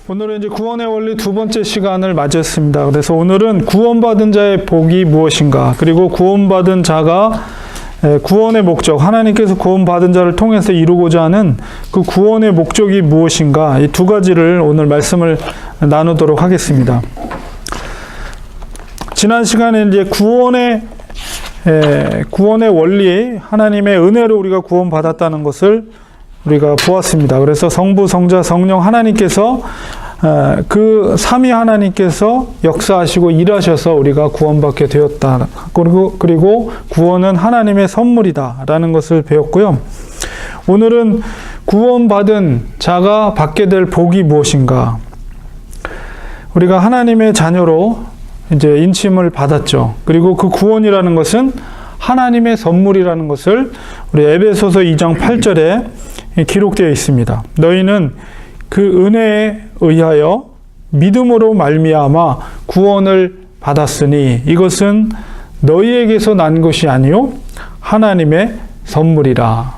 오늘은 이제 구원의 원리 두 번째 시간을 맞이했습니다. 그래서 오늘은 구원받은 자의 복이 무엇인가, 그리고 구원받은 자가 구원의 목적, 하나님께서 구원받은 자를 통해서 이루고자 하는 그 구원의 목적이 무엇인가, 이 두 가지를 오늘 말씀을 나누도록 하겠습니다. 지난 시간에 이제 구원의 원리, 하나님의 은혜로 우리가 구원받았다는 것을 우리가 보았습니다. 그래서 성부, 성자, 성령 하나님께서 그 삼위 하나님께서 역사하시고 일하셔서 우리가 구원받게 되었다. 그리고 구원은 하나님의 선물이다라는 것을 배웠고요. 오늘은 구원받은 자가 받게 될 복이 무엇인가? 우리가 하나님의 자녀로 이제 인침을 받았죠. 그리고 그 구원이라는 것은 하나님의 선물이라는 것을 우리 에베소서 2장 8절에 기록되어 있습니다. 너희는 그 은혜에 의하여 믿음으로 말미암아 구원을 받았으니 이것은 너희에게서 난 것이 아니요 하나님의 선물이라.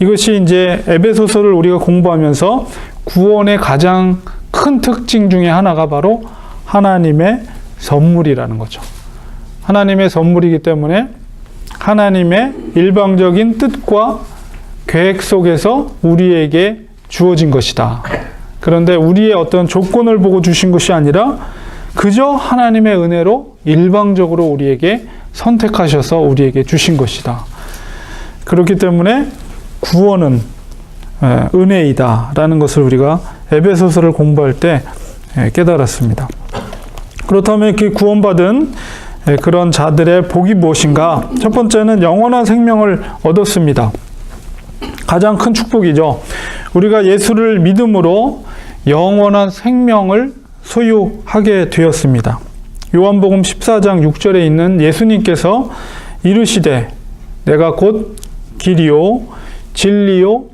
이것이 이제 에베소서를 우리가 공부하면서 구원의 가장 큰 특징 중에 하나가 바로 하나님의 선물이라는 거죠. 하나님의 선물이기 때문에 하나님의 일방적인 뜻과 계획 속에서 우리에게 주어진 것이다. 그런데 우리의 어떤 조건을 보고 주신 것이 아니라 그저 하나님의 은혜로 일방적으로 우리에게 선택하셔서 우리에게 주신 것이다. 그렇기 때문에 구원은 은혜이다라는 것을 우리가 에베소서를 공부할 때 깨달았습니다. 그렇다면 그 구원받은 그런 자들의 복이 무엇인가? 첫 번째는 영원한 생명을 얻었습니다. 가장 큰 축복이죠. 우리가 예수를 믿음으로 영원한 생명을 소유하게 되었습니다. 요한복음 14장 6절에 있는 예수님께서 이르시되 내가 곧 길이요 진리요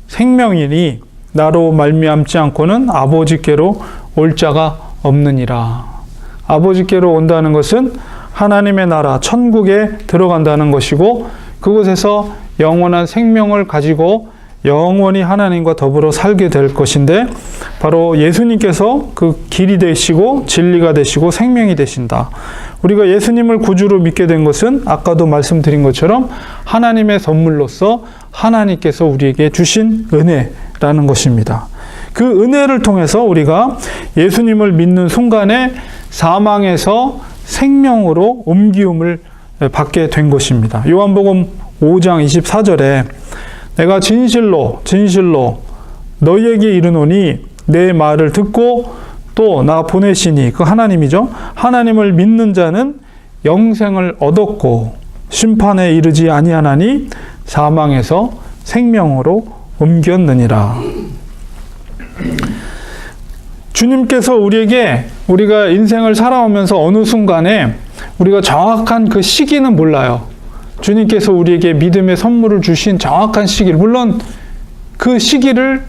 생명이니 나로 말미암지 않고는 아버지께로 올 자가 없느니라. 아버지께로 온다는 것은 하나님의 나라 천국에 들어간다는 것이고 그곳에서 영원한 생명을 가지고 영원히 하나님과 더불어 살게 될 것인데 바로 예수님께서 그 길이 되시고 진리가 되시고 생명이 되신다. 우리가 예수님을 구주로 믿게 된 것은 아까도 말씀드린 것처럼 하나님의 선물로서 하나님께서 우리에게 주신 은혜라는 것입니다. 그 은혜를 통해서 우리가 예수님을 믿는 순간에 사망에서 생명으로 옮기움을 받게 된 것입니다. 요한복음 5장 24절에 내가 진실로 너희에게 이르노니 내 말을 듣고 또 나 보내시니 그 하나님이죠. 하나님을 믿는 자는 영생을 얻었고 심판에 이르지 아니하나니 사망에서 생명으로 옮겼느니라. 주님께서 우리가 인생을 살아오면서 어느 순간에 우리가 정확한 그 시기는 몰라요. 주님께서 우리에게 믿음의 선물을 주신 정확한 시기를, 물론 그 시기를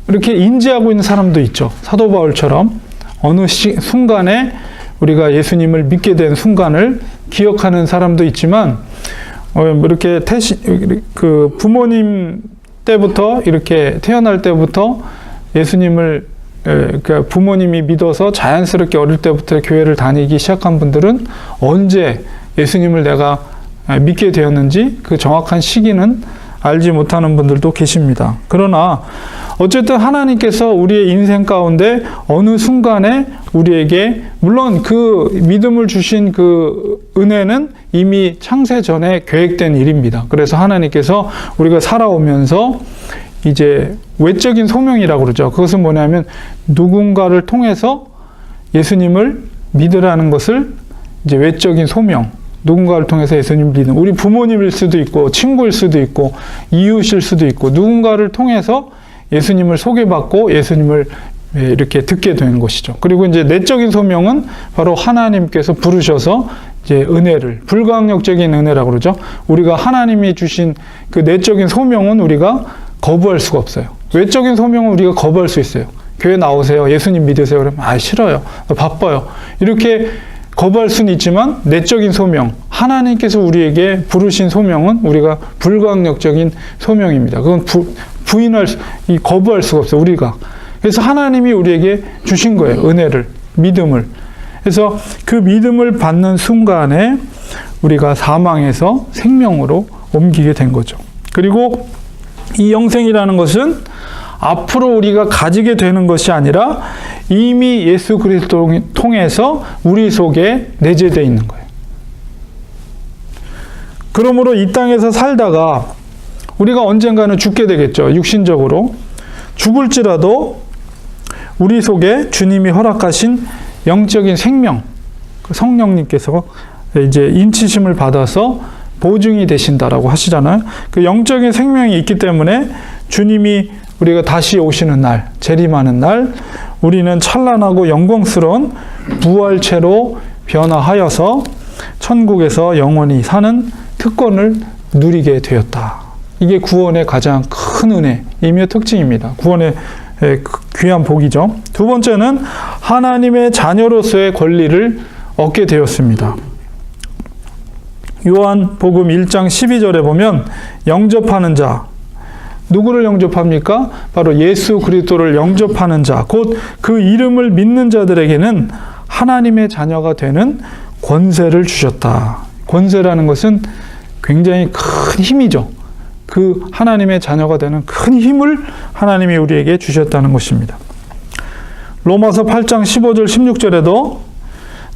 이렇게 인지하고 있는 사람도 있죠. 사도 바울처럼 어느 순간에 우리가 예수님을 믿게 된 순간을 기억하는 사람도 있지만 이렇게 그 부모님 때부터 이렇게 태어날 때부터 예수님을 부모님이 믿어서 자연스럽게 어릴 때부터 교회를 다니기 시작한 분들은 언제 예수님을 내가 믿게 되었는지 그 정확한 시기는 알지 못하는 분들도 계십니다. 그러나 어쨌든 하나님께서 우리의 인생 가운데 어느 순간에 우리에게, 물론 그 믿음을 주신 그 은혜는 이미 창세 전에 계획된 일입니다. 그래서 하나님께서 우리가 살아오면서 이제 외적인 소명이라고 그러죠. 그것은 뭐냐면 누군가를 통해서 예수님을 믿으라는 것을 이제 외적인 소명, 누군가를 통해서 예수님을 믿는, 우리 부모님일 수도 있고 친구일 수도 있고 이웃일 수도 있고 누군가를 통해서 예수님을 소개받고 예수님을 이렇게 듣게 되는 것이죠. 그리고 이제 내적인 소명은 바로 하나님께서 부르셔서 이제 은혜를, 불가항력적인 은혜라고 그러죠. 우리가 하나님이 주신 그 내적인 소명은 우리가 거부할 수가 없어요. 외적인 소명은 우리가 거부할 수 있어요. 교회 나오세요. 예수님 믿으세요. 그러면 싫어요. 바빠요. 이렇게 거부할 수는 있지만 내적인 소명, 하나님께서 우리에게 부르신 소명은 우리가 불가항력적인 소명입니다. 그건 거부할 수가 없어요. 우리가 그래서 하나님이 우리에게 주신 거예요. 은혜를, 믿음을. 그래서 그 믿음을 받는 순간에 우리가 사망에서 생명으로 옮기게 된 거죠. 그리고 이 영생이라는 것은 앞으로 우리가 가지게 되는 것이 아니라 이미 예수 그리스도를 통해서 우리 속에 내재되어 있는 거예요. 그러므로 이 땅에서 살다가 우리가 언젠가는 죽게 되겠죠. 육신적으로. 죽을지라도 우리 속에 주님이 허락하신 영적인 생명, 성령님께서 이제 인치심을 받아서 보증이 되신다라고 하시잖아요. 그 영적인 생명이 있기 때문에 주님이 우리가 다시 오시는 날, 재림하는 날, 우리는 찬란하고 영광스러운 부활체로 변화하여서 천국에서 영원히 사는 특권을 누리게 되었다. 이게 구원의 가장 큰 은혜이며 특징입니다. 구원의 귀한 복이죠. 두 번째는 하나님의 자녀로서의 권리를 얻게 되었습니다. 요한복음 1장 12절에 보면 영접하는 자, 누구를 영접합니까? 바로 예수 그리스도를 영접하는 자, 곧 그 이름을 믿는 자들에게는 하나님의 자녀가 되는 권세를 주셨다. 권세라는 것은 굉장히 큰 힘이죠. 그 하나님의 자녀가 되는 큰 힘을 하나님이 우리에게 주셨다는 것입니다. 로마서 8장 15절 16절에도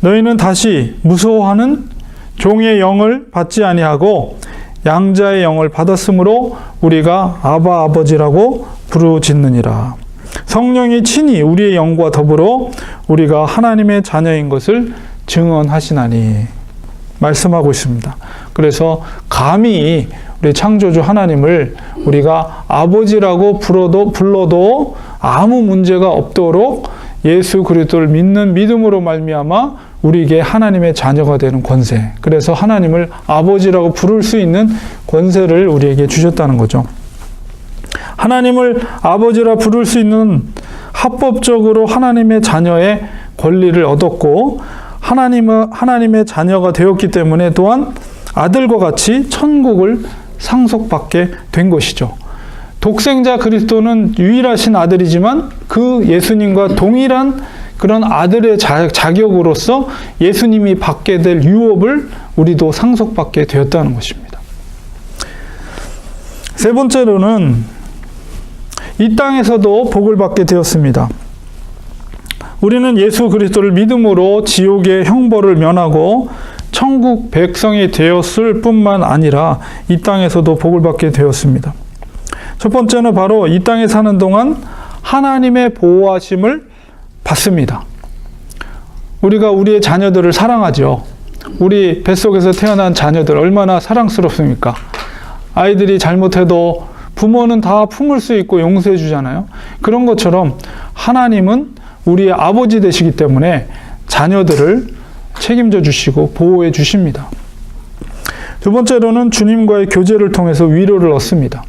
너희는 다시 무서워하는 종의 영을 받지 아니하고 양자의 영을 받았으므로 우리가 아바 아버지라고 부르짖느니라. 성령이 친히 우리의 영과 더불어 우리가 하나님의 자녀인 것을 증언하시나니 말씀하고 있습니다. 그래서 감히 우리 창조주 하나님을 우리가 아버지라고 불러도 아무 문제가 없도록 예수 그리스도를 믿는 믿음으로 말미암아 우리에게 하나님의 자녀가 되는 권세, 그래서 하나님을 아버지라고 부를 수 있는 권세를 우리에게 주셨다는 거죠. 하나님을 아버지라 부를 수 있는 합법적으로 하나님의 자녀의 권리를 얻었고 하나님의 자녀가 되었기 때문에 또한 아들과 같이 천국을 상속받게 된 것이죠. 독생자 그리스도는 유일하신 아들이지만 그 예수님과 동일한 그런 아들의 자격으로서 예수님이 받게 될 유업을 우리도 상속받게 되었다는 것입니다. 세 번째로는 이 땅에서도 복을 받게 되었습니다. 우리는 예수 그리스도를 믿음으로 지옥의 형벌을 면하고 천국 백성이 되었을 뿐만 아니라 이 땅에서도 복을 받게 되었습니다. 첫 번째는 바로 이 땅에 사는 동안 하나님의 보호하심을 받습니다. 우리가 우리의 자녀들을 사랑하죠. 우리 뱃속에서 태어난 자녀들 얼마나 사랑스럽습니까? 아이들이 잘못해도 부모는 다 품을 수 있고 용서해 주잖아요. 그런 것처럼 하나님은 우리의 아버지 되시기 때문에 자녀들을 책임져 주시고 보호해 주십니다. 두 번째로는 주님과의 교제를 통해서 위로를 얻습니다.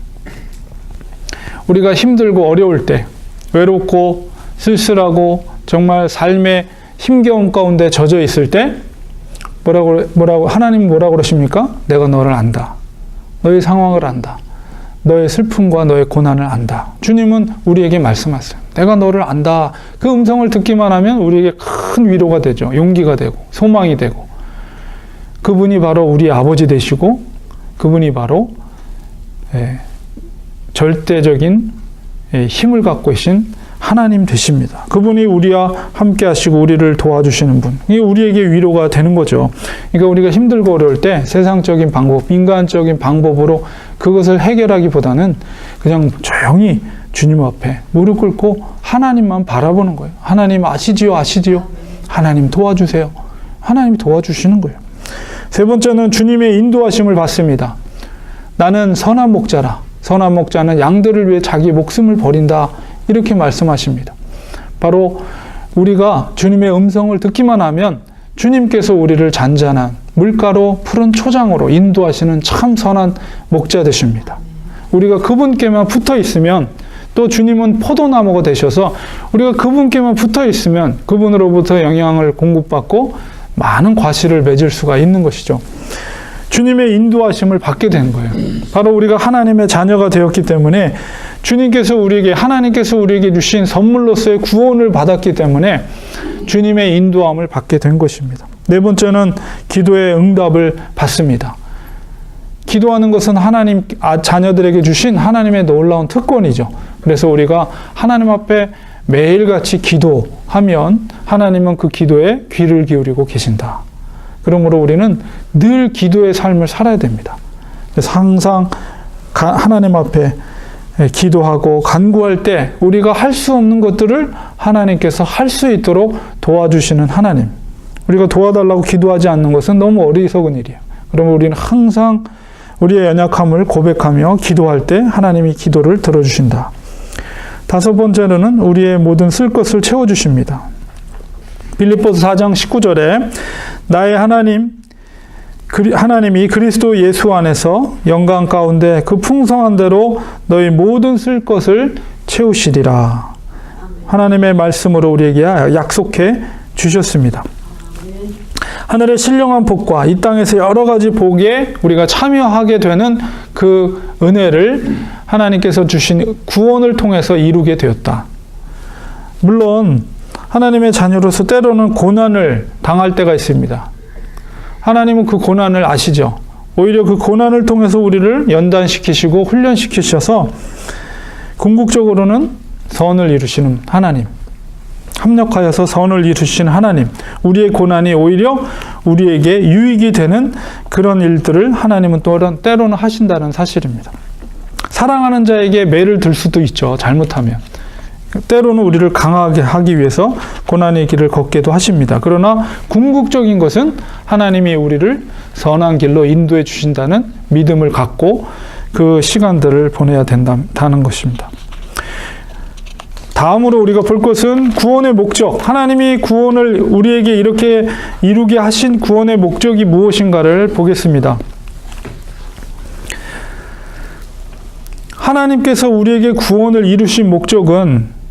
우리가 힘들고 어려울 때, 외롭고 쓸쓸하고 정말 삶의 힘겨움 가운데 젖어 있을 때 하나님 뭐라고 그러십니까? 내가 너를 안다. 너의 상황을 안다. 너의 슬픔과 너의 고난을 안다. 주님은 우리에게 말씀하세요. 내가 너를 안다. 그 음성을 듣기만 하면 우리에게 큰 위로가 되죠. 용기가 되고 소망이 되고. 그분이 바로 우리 아버지 되시고 그분이 바로 절대적인 힘을 갖고 계신 하나님 되십니다. 그분이 우리와 함께 하시고 우리를 도와주시는 분. 이게 우리에게 위로가 되는 거죠. 그러니까 우리가 힘들고 어려울 때 세상적인 방법, 인간적인 방법으로 그것을 해결하기보다는 그냥 조용히 주님 앞에 무릎 꿇고 하나님만 바라보는 거예요. 하나님 아시지요? 하나님 도와주세요. 하나님이 도와주시는 거예요. 세 번째는 주님의 인도하심을 받습니다. 나는 선한 목자라. 선한 목자는 양들을 위해 자기 목숨을 버린다. 이렇게 말씀하십니다. 바로 우리가 주님의 음성을 듣기만 하면 주님께서 우리를 잔잔한 물가로 푸른 초장으로 인도하시는 참 선한 목자 되십니다. 우리가 그분께만 붙어 있으면 또 주님은 포도나무가 되셔서 우리가 그분께만 붙어 있으면 그분으로부터 영향을 공급받고 많은 과실을 맺을 수가 있는 것이죠. 주님의 인도하심을 받게 된 거예요. 바로 우리가 하나님의 자녀가 되었기 때문에 주님께서 우리에게, 하나님께서 우리에게 주신 선물로서의 구원을 받았기 때문에 주님의 인도함을 받게 된 것입니다. 네 번째는 기도의 응답을 받습니다. 기도하는 것은 하나님, 자녀들에게 주신 하나님의 놀라운 특권이죠. 그래서 우리가 하나님 앞에 매일같이 기도하면 하나님은 그 기도에 귀를 기울이고 계신다. 그러므로 우리는 늘 기도의 삶을 살아야 됩니다. 그래서 항상 하나님 앞에 기도하고 간구할 때 우리가 할 수 없는 것들을 하나님께서 할 수 있도록 도와주시는 하나님. 우리가 도와달라고 기도하지 않는 것은 너무 어리석은 일이에요. 그러면 우리는 항상 우리의 연약함을 고백하며 기도할 때 하나님이 기도를 들어주신다. 다섯 번째로는 우리의 모든 쓸 것을 채워주십니다. 빌립보서 4장 19절에 나의 하나님이 그리스도 예수 안에서 영광 가운데 그 풍성한 대로 너희 모든 쓸 것을 채우시리라. 하나님의 말씀으로 우리에게 약속해 주셨습니다. 하늘의 신령한 복과 이 땅에서 여러 가지 복에 우리가 참여하게 되는 그 은혜를 하나님께서 주신 구원을 통해서 이루게 되었다. 물론 하나님의 자녀로서 때로는 고난을 당할 때가 있습니다. 하나님은 그 고난을 아시죠. 오히려 그 고난을 통해서 우리를 연단시키시고 훈련시키셔서 궁극적으로는 선을 이루시는 하나님, 합력하여서 선을 이루시는 하나님, 우리의 고난이 오히려 우리에게 유익이 되는 그런 일들을 하나님은 때로는 하신다는 사실입니다. 사랑하는 자에게 매를 들 수도 있죠. 잘못하면. 때로는 우리를 강하게 하기 위해서 고난의 길을 걷게도 하십니다. 그러나 궁극적인 것은 하나님이 우리를 선한 길로 인도해 주신다는 믿음을 갖고 그 시간들을 보내야 된다는 것입니다. 다음으로 우리가 볼 것은 구원의 목적. 하나님이 구원을 우리에게 이렇게 이루게 하신 구원의 목적이 무엇인가를 보겠습니다. 하나님께서 우리에게 구원을 이루신 목적은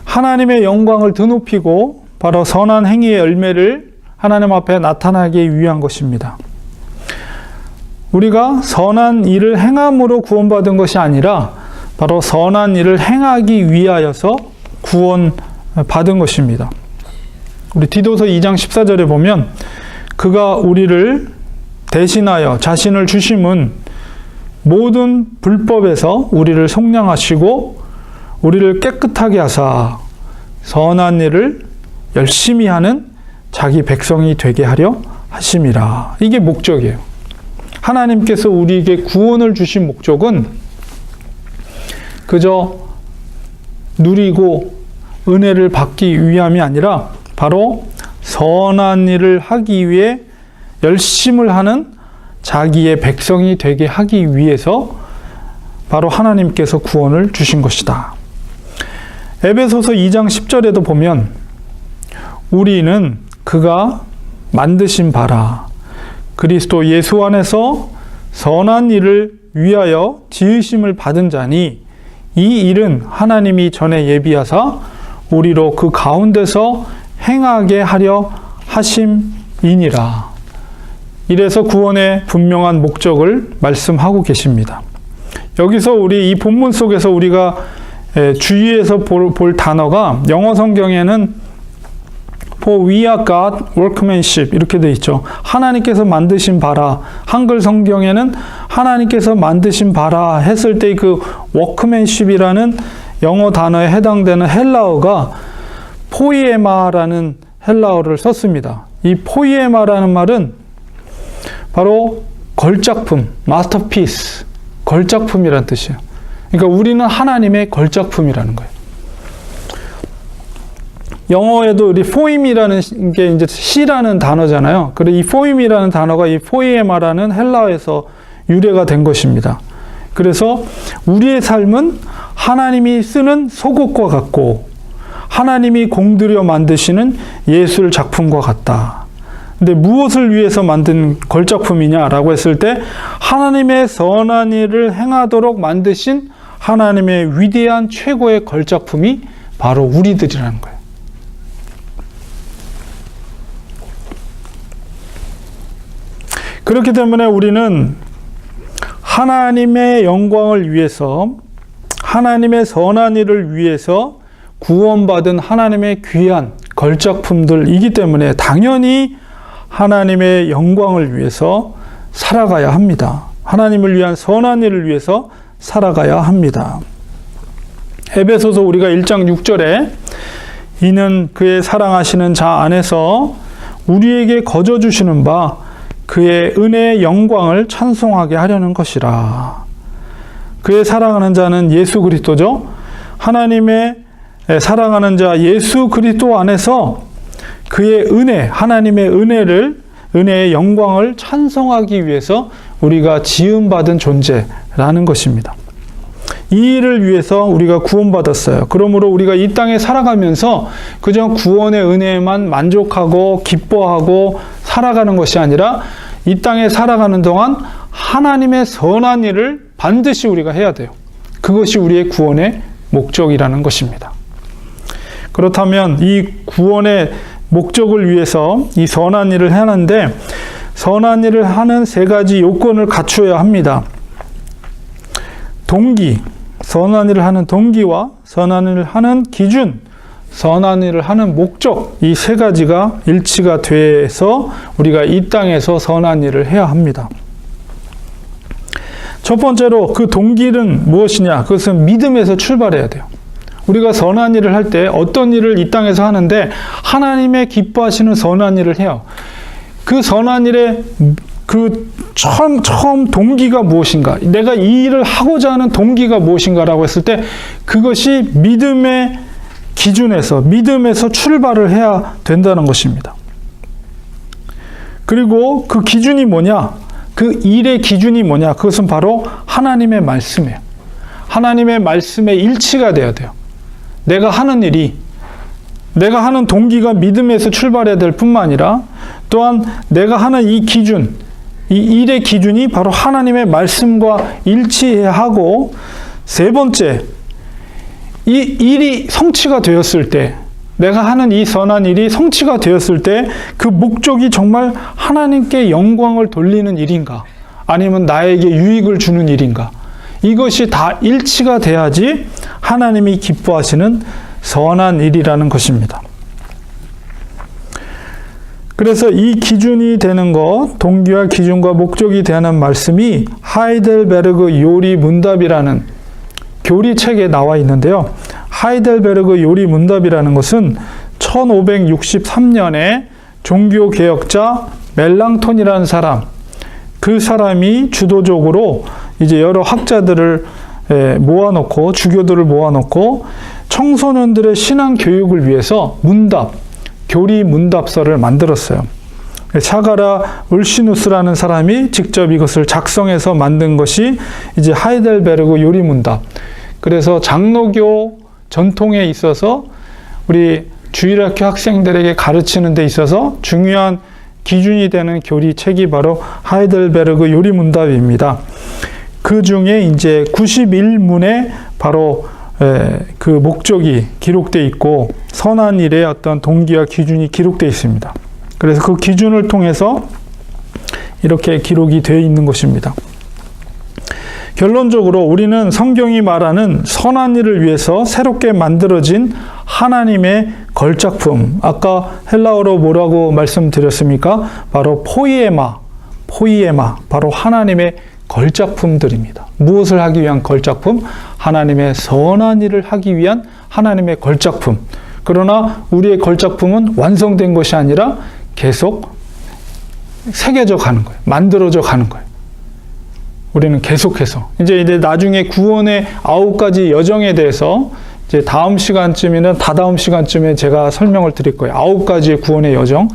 하나님의 영광을 드높이고 바로 선한 행위의 열매를 하나님 앞에 나타나기 위한 것입니다. 우리가 선한 일을 행함으로 구원받은 것이 아니라 바로 선한 일을 행하기 위하여서 구원받은 것입니다. 우리 디도서 2장 14절에 보면 그가 우리를 대신하여 자신을 주심은 모든 불법에서 우리를 속량하시고 우리를 깨끗하게 하사 선한 일을 열심히 하는 자기 백성이 되게 하려 하심이라. 이게 목적이에요. 하나님께서 우리에게 구원을 주신 목적은 그저 누리고 은혜를 받기 위함이 아니라 바로 선한 일을 하기 위해 열심을 하는 자기의 백성이 되게 하기 위해서 바로 하나님께서 구원을 주신 것이다. 에베소서 2장 10절에도 보면 우리는 그가 만드신 바라 그리스도 예수 안에서 선한 일을 위하여 지으심을 받은 자니 이 일은 하나님이 전에 예비하사 우리로 그 가운데서 행하게 하려 하심이니라. 이래서 구원의 분명한 목적을 말씀하고 계십니다. 여기서 우리 이 본문 속에서 우리가 주의해서 볼 단어가 영어 성경에는 For we are God workmanship 이렇게 되어 있죠. 하나님께서 만드신 바라. 한글 성경에는 하나님께서 만드신 바라 했을 때 그 workmanship이라는 영어 단어에 해당되는 헬라어가 포이에마라는 헬라어를 썼습니다. 이 포이에마라는 말은 바로 걸작품, 마스터피스, 걸작품이라는 뜻이에요. 그러니까 우리는 하나님의 걸작품이라는 거예요. 영어에도 우리 포임이라는 게 이제 시라는 단어잖아요. 그리고 이 포임이라는 단어가 이 포이에마라는 헬라어에서 유래가 된 것입니다. 그래서 우리의 삶은 하나님이 쓰는 속옷과 같고 하나님이 공들여 만드시는 예술 작품과 같다. 근데 무엇을 위해서 만든 걸작품이냐라고 했을 때 하나님의 선한 일을 행하도록 만드신 하나님의 위대한 최고의 걸작품이 바로 우리들이라는 거예요. 그렇기 때문에 우리는 하나님의 영광을 위해서 하나님의 선한 일을 위해서 구원받은 하나님의 귀한 걸작품들이기 때문에 당연히 하나님의 영광을 위해서 살아가야 합니다. 하나님을 위한 선한 일을 위해서 살아가야 합니다. 에베소서 우리가 1장 6절에 이는 그의 사랑하시는 자 안에서 우리에게 거저 주시는 바 그의 은혜의 영광을 찬송하게 하려는 것이라. 그의 사랑하는 자는 예수 그리스도죠. 하나님의 사랑하는 자 예수 그리스도 안에서 그의 은혜, 하나님의 은혜의 영광을 찬송하기 위해서 우리가 지음받은 존재라는 것입니다. 이 일을 위해서 우리가 구원받았어요. 그러므로 우리가 이 땅에 살아가면서 그저 구원의 은혜에만 만족하고 기뻐하고 살아가는 것이 아니라 이 땅에 살아가는 동안 하나님의 선한 일을 반드시 우리가 해야 돼요. 그것이 우리의 구원의 목적이라는 것입니다. 그렇다면 이 구원의 목적을 위해서 이 선한 일을 하는데 선한 일을 하는 세 가지 요건을 갖추어야 합니다. 동기, 선한 일을 하는 동기와 선한 일을 하는 기준, 선한 일을 하는 목적, 이 세 가지가 일치가 돼서 우리가 이 땅에서 선한 일을 해야 합니다. 첫 번째로 그 동기는 무엇이냐? 그것은 믿음에서 출발해야 돼요. 우리가 선한 일을 할 때 어떤 일을 이 땅에서 하는데 하나님의 기뻐하시는 선한 일을 해요. 그 선한 일의 그 처음 동기가 무엇인가? 내가 이 일을 하고자 하는 동기가 무엇인가라고 했을 때 그것이 믿음의 기준에서, 믿음에서 출발을 해야 된다는 것입니다. 그리고 그 기준이 뭐냐? 그 일의 기준이 뭐냐? 그것은 바로 하나님의 말씀이에요. 하나님의 말씀에 일치가 돼야 돼요. 내가 하는 일이, 내가 하는 동기가 믿음에서 출발해야 될 뿐만 아니라 또한 내가 하는 이 기준, 이 일의 기준이 바로 하나님의 말씀과 일치해야 하고, 세 번째, 이 일이 성취가 되었을 때, 내가 하는 이 선한 일이 성취가 되었을 때 그 목적이 정말 하나님께 영광을 돌리는 일인가? 아니면 나에게 유익을 주는 일인가? 이것이 다 일치가 돼야지 하나님이 기뻐하시는 선한 일이라는 것입니다. 그래서 이 기준이 되는 것, 동기와 기준과 목적이 되는 말씀이 하이델베르그 요리 문답이라는 교리책에 나와 있는데요. 하이델베르그 요리 문답이라는 것은 1563년에 종교개혁자 멜랑톤이라는 사람, 그 사람이 주도적으로 이제 여러 학자들을 모아놓고, 주교들을 모아놓고 청소년들의 신앙 교육을 위해서 문답, 교리 문답서를 만들었어요. 차가라 울시누스라는 사람이 직접 이것을 작성해서 만든 것이 이제 하이델베르그 요리 문답. 그래서 장로교 전통에 있어서 우리 주일학교 학생들에게 가르치는 데 있어서 중요한 기준이 되는 교리책이 바로 하이델베르그 요리 문답입니다. 그 중에 이제 91문에 바로 그 목적이 기록되어 있고 선한 일의 어떤 동기와 기준이 기록되어 있습니다. 그래서 그 기준을 통해서 이렇게 기록이 되어 있는 것입니다. 결론적으로 우리는 성경이 말하는 선한 일을 위해서 새롭게 만들어진 하나님의 걸작품, 아까 헬라어로 뭐라고 말씀드렸습니까? 바로 포이에마, 바로 하나님의 걸작품들입니다. 무엇을 하기 위한 걸작품? 하나님의 선한 일을 하기 위한 하나님의 걸작품. 그러나 우리의 걸작품은 완성된 것이 아니라 계속 새겨져 가는 거예요. 만들어져 가는 거예요. 우리는 계속해서 이제 나중에 구원의 9가지 여정에 대해서 이제 다음 시간쯤이나 다다음 시간쯤에 제가 설명을 드릴 거예요. 9가지의 구원의 여정.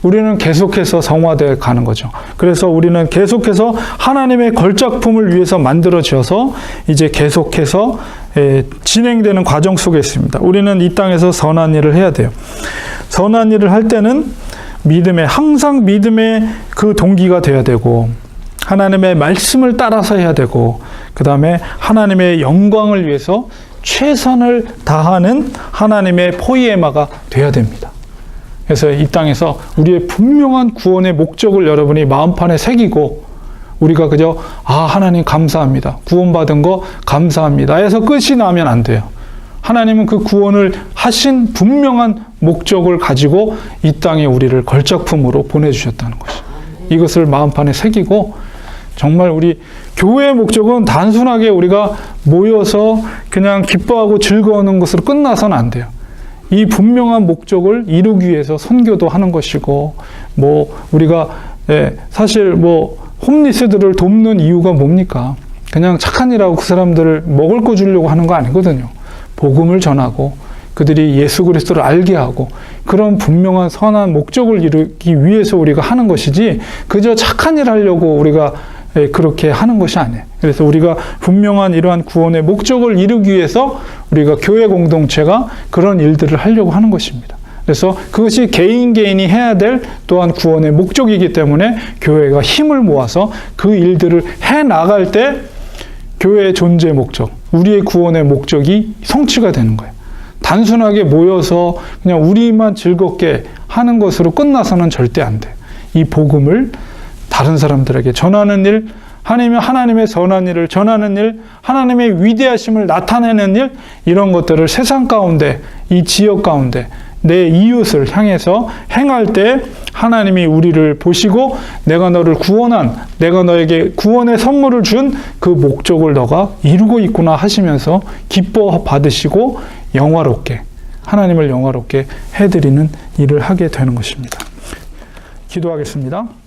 우리는 계속해서 성화되어 가는 거죠. 그래서 우리는 계속해서 하나님의 걸작품을 위해서 만들어져서 이제 계속해서 진행되는 과정 속에 있습니다. 우리는 이 땅에서 선한 일을 해야 돼요. 선한 일을 할 때는 항상 믿음의 그 동기가 되어야 되고, 하나님의 말씀을 따라서 해야 되고, 그 다음에 하나님의 영광을 위해서 최선을 다하는 하나님의 포이에마가 되어야 됩니다. 그래서 이 땅에서 우리의 분명한 구원의 목적을 여러분이 마음판에 새기고 우리가 그저 하나님 감사합니다. 구원받은 거 감사합니다 해서 끝이 나면 안 돼요. 하나님은 그 구원을 하신 분명한 목적을 가지고 이 땅에 우리를 걸작품으로 보내주셨다는 것이. 이것을 마음판에 새기고 정말 우리 교회의 목적은 단순하게 우리가 모여서 그냥 기뻐하고 즐거워하는 것으로 끝나서는 안 돼요. 이 분명한 목적을 이루기 위해서 선교도 하는 것이고, 우리가 사실 홈리스들을 돕는 이유가 뭡니까? 그냥 착한 일하고 그 사람들을 먹을 거 주려고 하는 거 아니거든요. 복음을 전하고 그들이 예수 그리스도를 알게 하고 그런 분명한 선한 목적을 이루기 위해서 우리가 하는 것이지, 그저 착한 일 하려고 우리가 그렇게 하는 것이 아니에요. 그래서 우리가 분명한 이러한 구원의 목적을 이루기 위해서 우리가 교회 공동체가 그런 일들을 하려고 하는 것입니다. 그래서 그것이 개인이 해야 될 또한 구원의 목적이기 때문에 교회가 힘을 모아서 그 일들을 해 나갈 때 교회의 존재 목적, 우리의 구원의 목적이 성취가 되는 거예요. 단순하게 모여서 그냥 우리만 즐겁게 하는 것으로 끝나서는 절대 안 돼요. 이 복음을 다른 사람들에게 전하는 일, 하나님의 선한 일을 전하는 일, 하나님의 위대하심을 나타내는 일, 이런 것들을 세상 가운데, 이 지역 가운데 내 이웃을 향해서 행할 때 하나님이 우리를 보시고 내가 너를 구원한, 내가 너에게 구원의 선물을 준 그 목적을 너가 이루고 있구나 하시면서 기뻐 받으시고 영화롭게, 하나님을 영화롭게 해드리는 일을 하게 되는 것입니다. 기도하겠습니다.